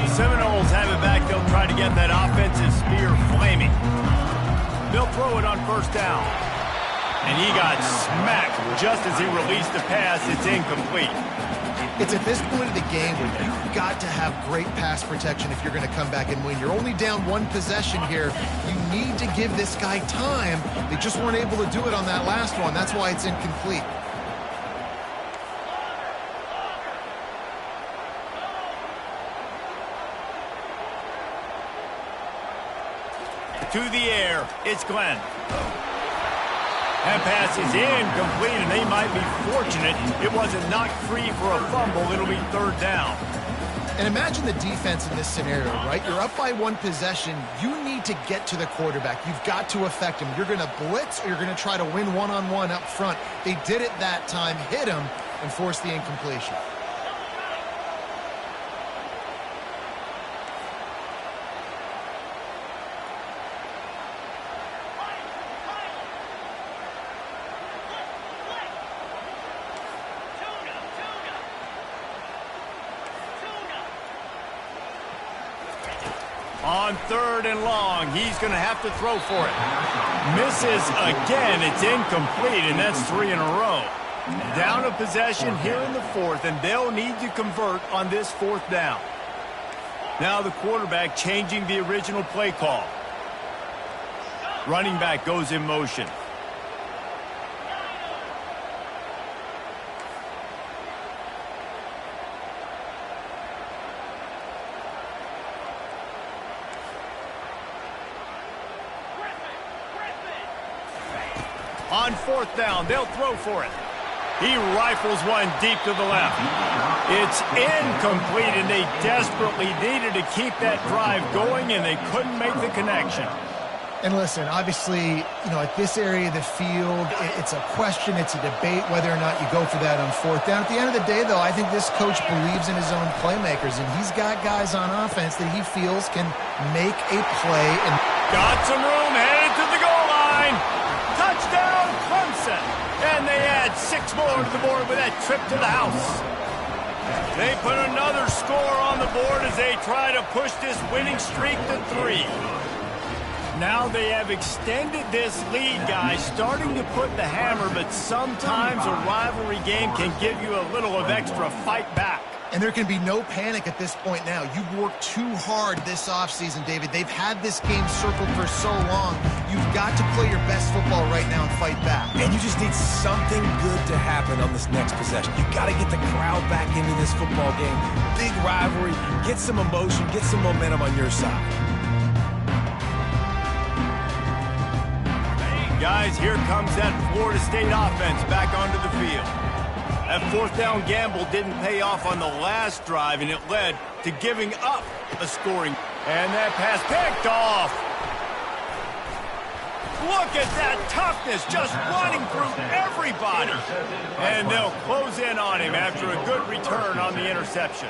The Seminoles have it back. They'll try to get that offensive spear flaming. They'll throw it on first down. And he got smacked just as he released the pass. It's incomplete. It's at this point of the game where you've got to have great pass protection if you're going to come back and win. You're only down one possession here. You need to give this guy time. They just weren't able to do it on that last one. That's why it's incomplete. To the air, it's Glenn. That pass is incomplete, and they might be fortunate it wasn't knocked free for a fumble. It'll be third down. And imagine the defense in this scenario, right? You're up by one possession. You need to get to the quarterback. You've got to affect him. You're going to blitz or you're going to try to win one-on-one up front. They did it that time, hit him, and forced the incompletion. On 3rd and long, he's going to have to throw for it. Misses again. It's incomplete, and that's 3 in a row. Down a possession here in the 4th, and they'll need to convert on this 4th down. Now the quarterback changing the original play call. Running back goes in motion. On 4th down, they'll throw for it. He rifles one deep to the left. It's incomplete, and they desperately needed to keep that drive going, and they couldn't make the connection. And listen, obviously, at this area of the field, it's a question, it's a debate whether or not you go for that on 4th down. At the end of the day, though, I think this coach believes in his own playmakers, and he's got guys on offense that he feels can make a play. And got some room, headed to the goal line. Touchdown, Clemson. And they add 6 more to the board with that trip to the house. They put another score on the board as they try to push this winning streak to 3. Now they have extended this lead, guys, starting to put the hammer, but sometimes a rivalry game can give you a little of extra fight back. And there can be no panic at this point now. You've worked too hard this offseason, David. They've had this game circled for so long. You've got to play your best football right now and fight back. And you just need something good to happen on this next possession. You got to get the crowd back into this football game. Big rivalry. Get some emotion. Get some momentum on your side. Guys, here comes that Florida State offense back onto the field. That 4th down gamble didn't pay off on the last drive, and it led to giving up a scoring. And that pass picked off. Look at that toughness, just running through everybody. And they'll close in on him after a good return on the interception.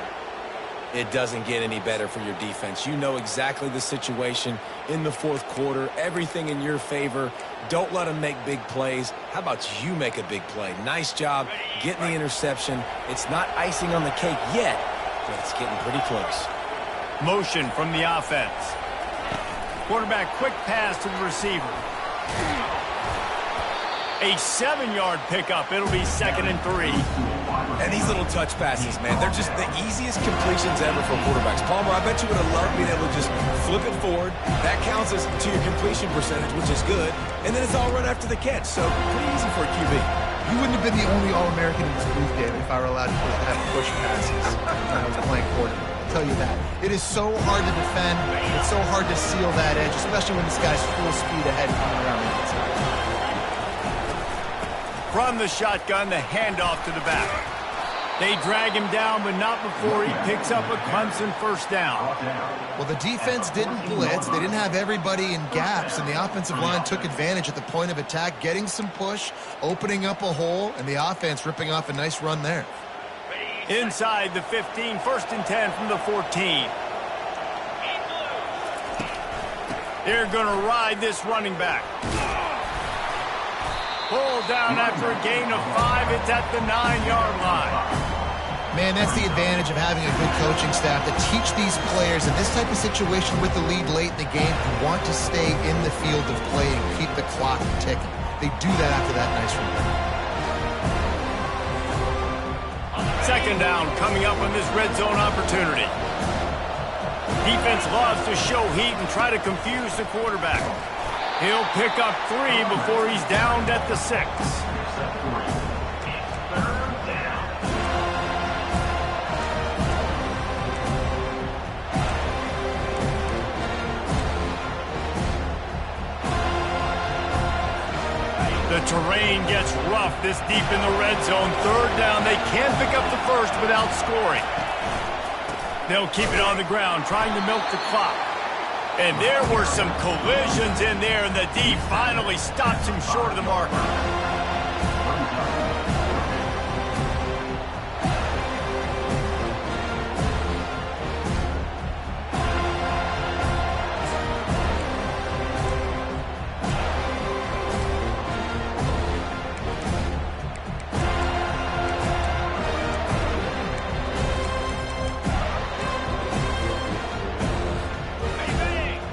It doesn't get any better for your defense. You know exactly the situation in the 4th quarter. Everything in your favor. Don't let them make big plays. How about you make a big play? Nice job getting the interception. It's not icing on the cake yet, but it's getting pretty close. Motion from the offense. Quarterback quick pass to the receiver. A 7-yard pickup. It'll be 2nd and 3. And these little touch passes, man, they're just the easiest completions ever for quarterbacks. Palmer, I bet you would have loved being able to just flip it forward. That counts as to your completion percentage, which is good. And then it's all run after the catch, so pretty easy for a QB. You wouldn't have been the only All-American in this booth, David, if I were allowed to have push passes when I was playing quarterback. I'll tell you that. It is so hard to defend. It's so hard to seal that edge, especially when this guy's full speed ahead coming around the inside. From the shotgun, the handoff to the back. They drag him down, but not before he picks up a Clemson 1st down. Well, the defense didn't blitz. They didn't have everybody in gaps, and the offensive line took advantage at the point of attack, getting some push, opening up a hole, and the offense ripping off a nice run there. Inside the 15, 1st and 10 from the 14. They're going to ride this running back. Pulled down after a gain of 5. It's at the 9-yard line. Man, that's the advantage of having a good coaching staff to teach these players in this type of situation with the lead late in the game to want to stay in the field of play and keep the clock ticking. They do that after that nice run. 2nd down coming up on this red zone opportunity. Defense loves to show heat and try to confuse the quarterback. He'll pick up 3 before he's downed at the 6. The terrain gets rough this deep in the red zone. 3rd down, they can pick up the 1st without scoring. They'll keep it on the ground, trying to milk the clock. And there were some collisions in there, and the D finally stops him short of the marker.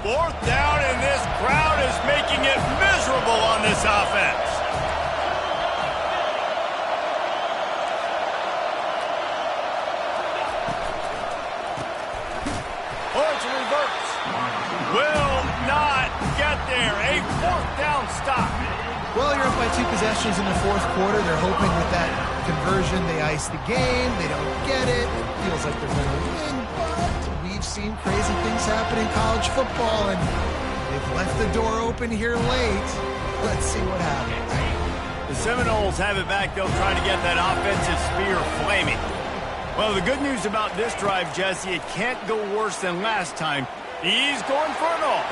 Fourth down, and this crowd is making it miserable on this offense. Oh, it's a reverse. Will not get there. A fourth down stop. Well, you're up by 2 possessions in the fourth quarter. They're hoping with that conversion they ice the game. They don't get it. It feels like they're going to win, but we've seen crazy things happen in college football, and they've left the door open here late. Let's see what happens. The Seminoles have it back. They'll try to get that offensive spear flaming. Well, the good news about this drive, Jesse, it can't go worse than last time. He's going for it all.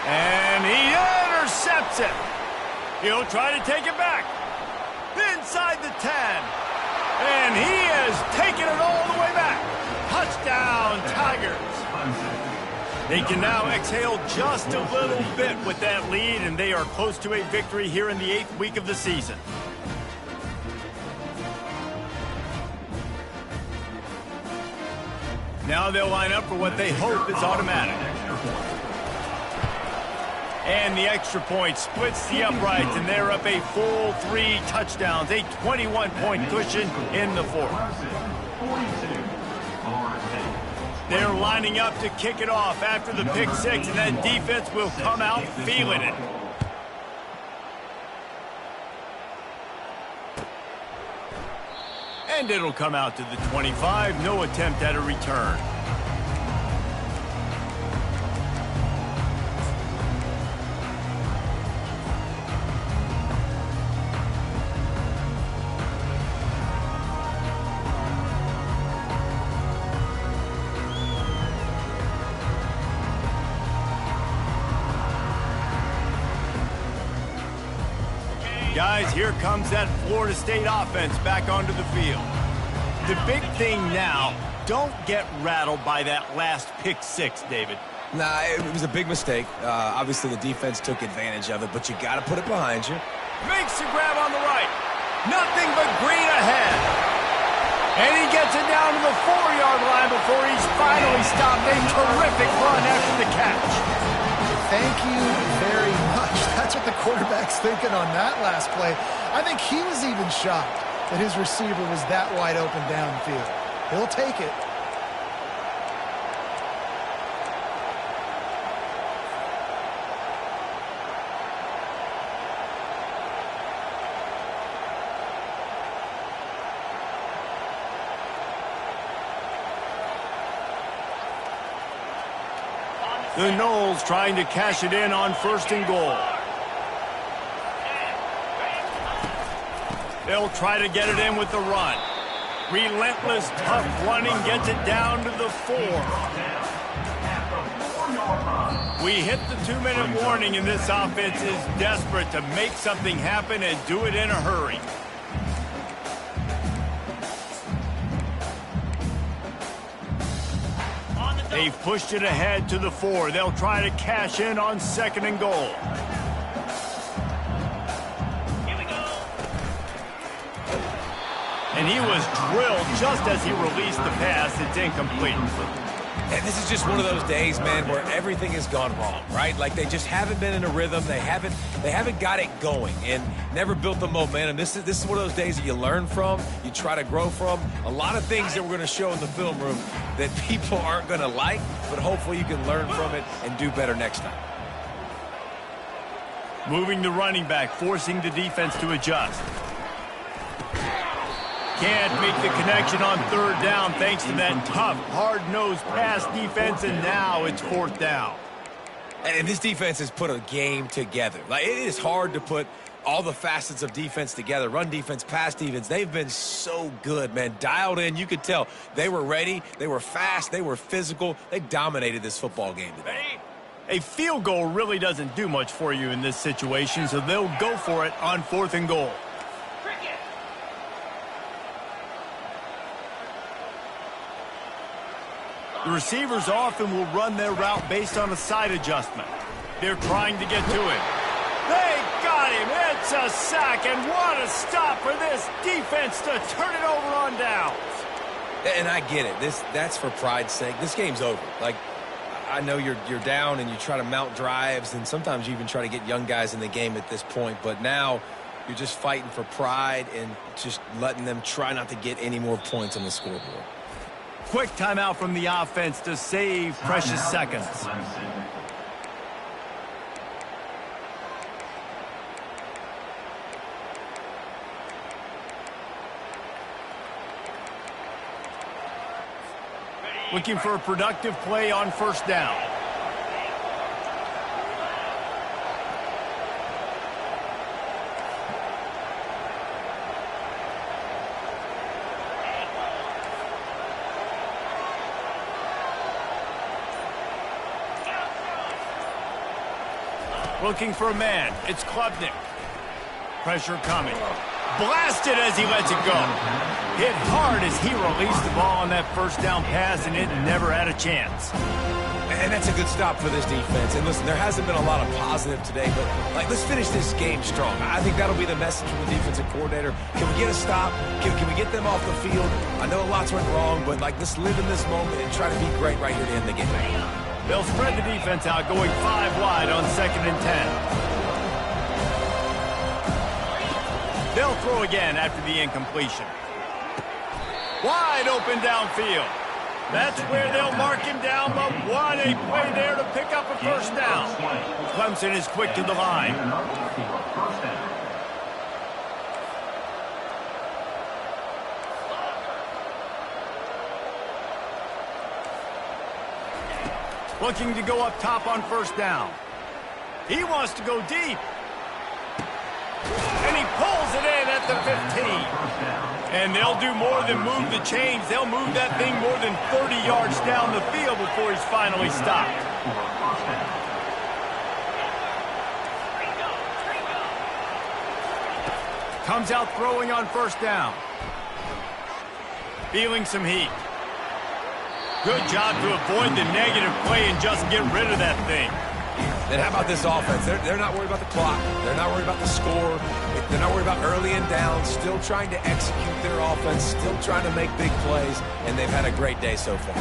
And he intercepts it. He'll try to take it back. Inside the 10. And he has taken it all the way back. Touchdown, Tigers. They can now exhale just a little bit with that lead, and they are close to a victory here in the 8th week of the season. Now they'll line up for what they hope is automatic. And the extra point splits the uprights, and they're up a full 3 touchdowns, a 21-point cushion in the fourth. They're lining up to kick it off after the pick 6, and that defense will come out feeling it. And it'll come out to the 25, no attempt at a return. Guys, here comes that Florida State offense back onto the field. The big thing now, don't get rattled by that last pick 6, David. Nah, it was a big mistake. Obviously, the defense took advantage of it, but you got to put it behind you. Makes the grab on the right. Nothing but green ahead. And he gets it down to the 4-yard line before he's finally stopped. A terrific run after the catch. Thank you very much. That's what the quarterback's thinking on that last play. I think he was even shocked that his receiver was that wide open downfield. He'll take it. The Noles trying to cash it in on 1st and goal. They'll try to get it in with the run. Relentless, tough running gets it down to the 4. We hit the 2-minute warning, and this offense is desperate to make something happen and do it in a hurry. They've pushed it ahead to the 4. They'll try to cash in on 2nd and goal. Here we go. And he was drilled just as he released the pass. It's incomplete. And this is just one of those days, man, where everything has gone wrong, right? Like they just haven't been in a rhythm. They haven't got it going and never built the momentum. This is one of those days that you learn from, you try to grow from. A lot of things that we're going to show in the film room that people aren't going to like, but hopefully you can learn from it and do better next time. Moving the running back, forcing the defense to adjust. Can't make the connection on 3rd down thanks to that tough, hard-nosed pass defense, and now it's 4th down. And this defense has put a game together. Like, it is hard to put all the facets of defense together, run defense, pass defense. They've been so good, man. Dialed in. You could tell they were ready. They were fast. They were physical. They dominated this football game today. A field goal really doesn't do much for you in this situation, so they'll go for it on 4th and goal. The receivers often will run their route based on a side adjustment. They're trying to get to him. They got him. It's a sack, and what a stop for this defense to turn it over on downs. And I get it. That's for pride's sake. This game's over. Like, I know you're down and you try to mount drives, and sometimes you even try to get young guys in the game at this point. But now you're just fighting for pride and just letting them try not to get any more points on the scoreboard. Quick timeout from the offense to save precious seconds. Looking for a productive play on 1st down. Looking for a man. It's Klubnik. Pressure coming. Blasted as he lets it go. Hit hard as he released the ball on that 1st down pass, and it never had a chance. And that's a good stop for this defense. And listen, there hasn't been a lot of positive today, but let's finish this game strong. I think that'll be the message from the defensive coordinator. Can we get a stop? Can we get them off the field? I know lots went wrong, but let's live in this moment and try to be great right here to end the game. They'll spread the defense out, going 5 wide on 2nd and 10. They'll throw again after the incompletion. Wide open downfield. That's where they'll mark him down, but what a play there to pick up a 1st down. Clemson is quick to the line. Looking to go up top on 1st down. He wants to go deep. And he pulls it in at the 15. And they'll do more than move the chains. They'll move that thing more than 30 yards down the field before he's finally stopped. Comes out throwing on 1st down. Feeling some heat. Good job to avoid the negative play and just get rid of that thing. And how about this offense? They're not worried about the clock. They're not worried about the score. They're not worried about early and down. Still trying to execute their offense. Still trying to make big plays. And they've had a great day so far.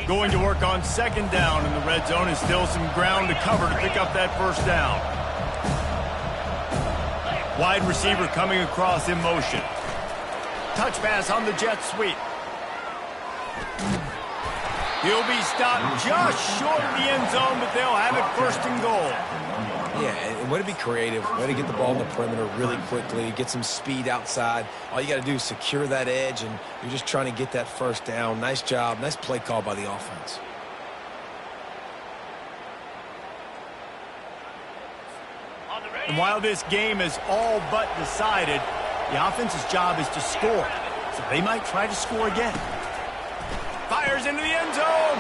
Going to work on 2nd down in the red zone, and still some ground to cover to pick up that 1st down. Wide receiver coming across in motion. Touch pass on the jet sweep. He'll be stopped just short of the end zone, but they'll have it 1st and goal. Yeah, and way to be creative, way to get the ball in the perimeter really quickly, get some speed outside. All you got to do is secure that edge, and you're just trying to get that 1st down. Nice job, nice play call by the offense. And while this game is all but decided, the offense's job is to score. So they might try to score again. Fires into the end zone.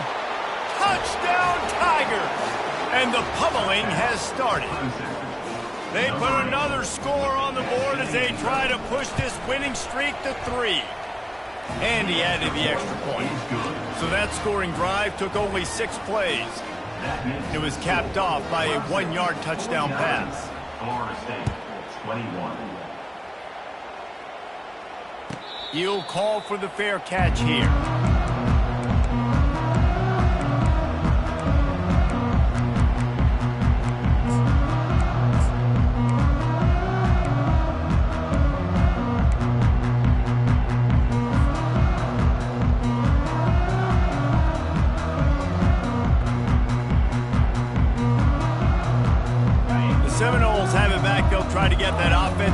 Touchdown, Tigers! And the pummeling has started. They put another score on the board as they try to push this winning streak to 3. And he added the extra point. So that scoring drive took only 6 plays. It was capped off by a 1-yard touchdown pass. Florida State, 21. He'll call for the fair catch here.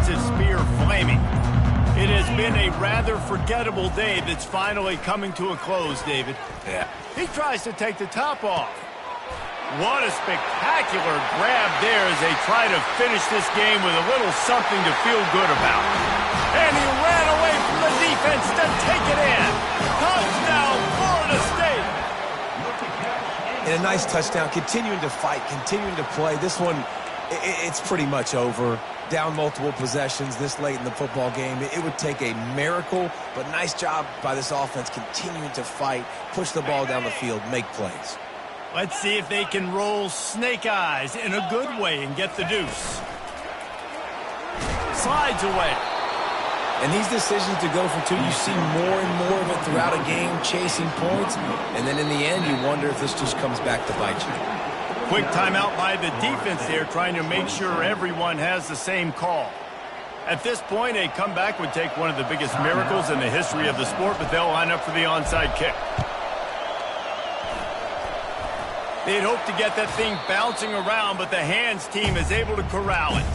defensive spear flaming. It has been a rather forgettable day that's finally coming to a close, David. Yeah. He tries to take the top off. What a spectacular grab there as they try to finish this game with a little something to feel good about. And he ran away from the defense to take it in. Touchdown, Florida State. And a nice touchdown, continuing to fight, continuing to play. This one, it's pretty much over. Down multiple possessions this late in the football game. It would take a miracle, but nice job by this offense continuing to fight, push the ball down the field, make plays. Let's see if they can roll snake eyes in a good way and get the deuce. Slides away. And these decisions to go for two, you see more and more of it throughout a game, chasing points, and then in the end, you wonder if this just comes back to bite you. Quick timeout by the defense there, trying to make sure everyone has the same call. At this point, a comeback would take one of the biggest miracles in the history of the sport, but they'll line up for the onside kick. They'd hope to get that thing bouncing around, but the hands team is able to corral it.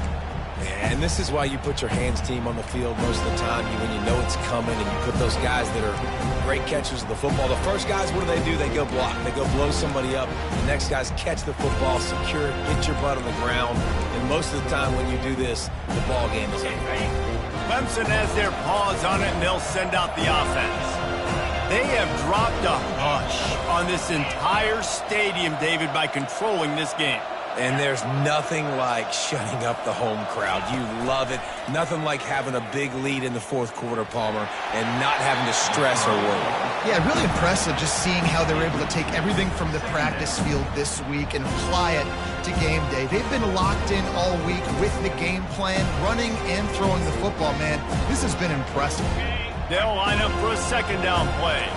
And this is why you put your hands team on the field most of the time when you know it's coming, and you put those guys that are great catchers of the football. The first guys, what do? They go block. They go blow somebody up. The next guys catch the football, secure it, get your butt on the ground. And most of the time when you do this, the ball game is over. Clemson has their paws on it, and they'll send out the offense. They have dropped a hush on this entire stadium, David, by controlling this game. And there's nothing like shutting up the home crowd. You love it. Nothing like having a big lead in the fourth quarter, Palmer, and not having to stress or worry. Yeah, really impressive just seeing how they're able to take everything from the practice field this week and apply it to game day. They've been locked in all week with the game plan, running and throwing the football, man. This has been impressive. They'll line up for a second down play.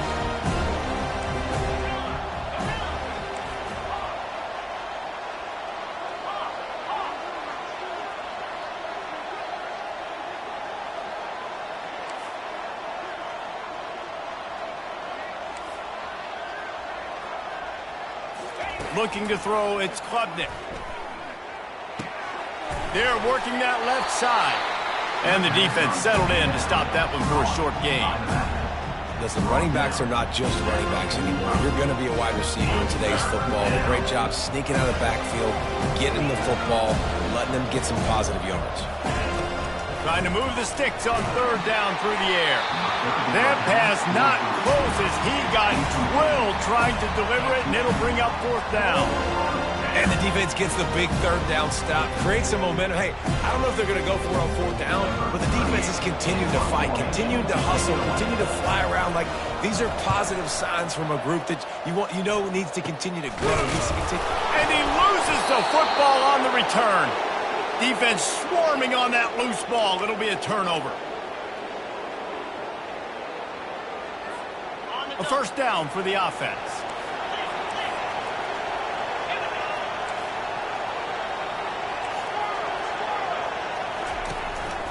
Looking to throw, it's Klubnik. They're working that left side. And the defense settled in to stop that one for a short gain. Listen, running backs are not just running backs anymore. You're going to be a wide receiver in today's football. A great job sneaking out of the backfield, getting the football, letting them get some positive yards. Trying to move the sticks on third down through the air. That pass not close as he got drilled trying to deliver it, and it'll bring up fourth down. And the defense gets the big third down stop, creates some momentum. Hey, I don't know if they're going to go for it on fourth down, but the defense is continuing to fight, continuing to hustle, continue to fly around. Like, these are positive signs from a group that you know needs to continue to grow. Needs to continue. And he loses the football on the return. Defense swarming on that loose ball. It'll be a turnover. A first down for the offense.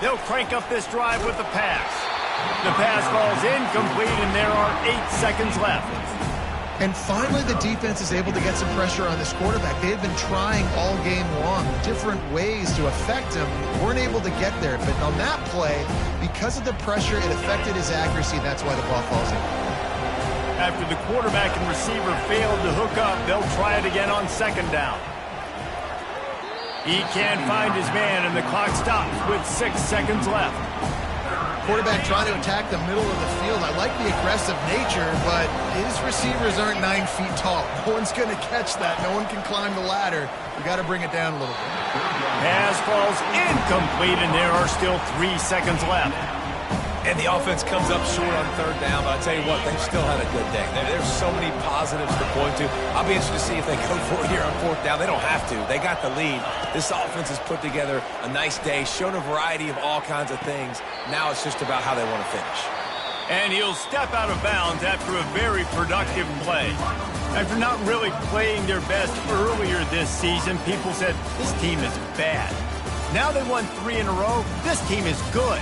They'll crank up this drive with the pass. The pass falls incomplete, and there are 8 seconds left. And finally, the defense is able to get some pressure on this quarterback. They've been trying all game long, different ways to affect him. Weren't able to get there. But on that play, because of the pressure, it affected his accuracy, and that's why the ball falls in. After the quarterback and receiver failed to hook up, they'll try it again on second down. He can't find his man, and the clock stops with 6 seconds left. Quarterback trying to attack the middle of the field. I like the aggressive nature, but his receivers aren't 9 feet tall. No one's going to catch that. No one can climb the ladder. You got to bring it down a little bit. Pass falls incomplete, and there are still 3 seconds left. And the offense comes up short on third down, but I tell you what, they've still had a good day. There's so many positives to point to. I'll be interested to see if they go for it here on fourth down. They don't have to. They got the lead. This offense has put together a nice day, shown a variety of all kinds of things. Now it's just about how they want to finish. And he'll step out of bounds after a very productive play. After not really playing their best earlier this season, people said, this team is bad. Now they won 3 in a row. This team is good.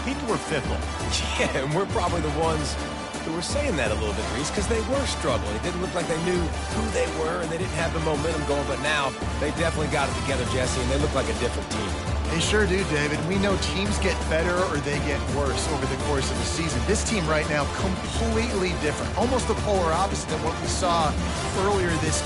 People were fickle. Yeah, and we're probably the ones who were saying that a little bit, Reese, because they were struggling. It didn't look like they knew who they were, and they didn't have the momentum going, but now they definitely got it together, Jesse, and they look like a different team. They We sure do, David. We know teams get better or they get worse over the course of the season. This team right now, completely different. Almost the polar opposite of what we saw earlier this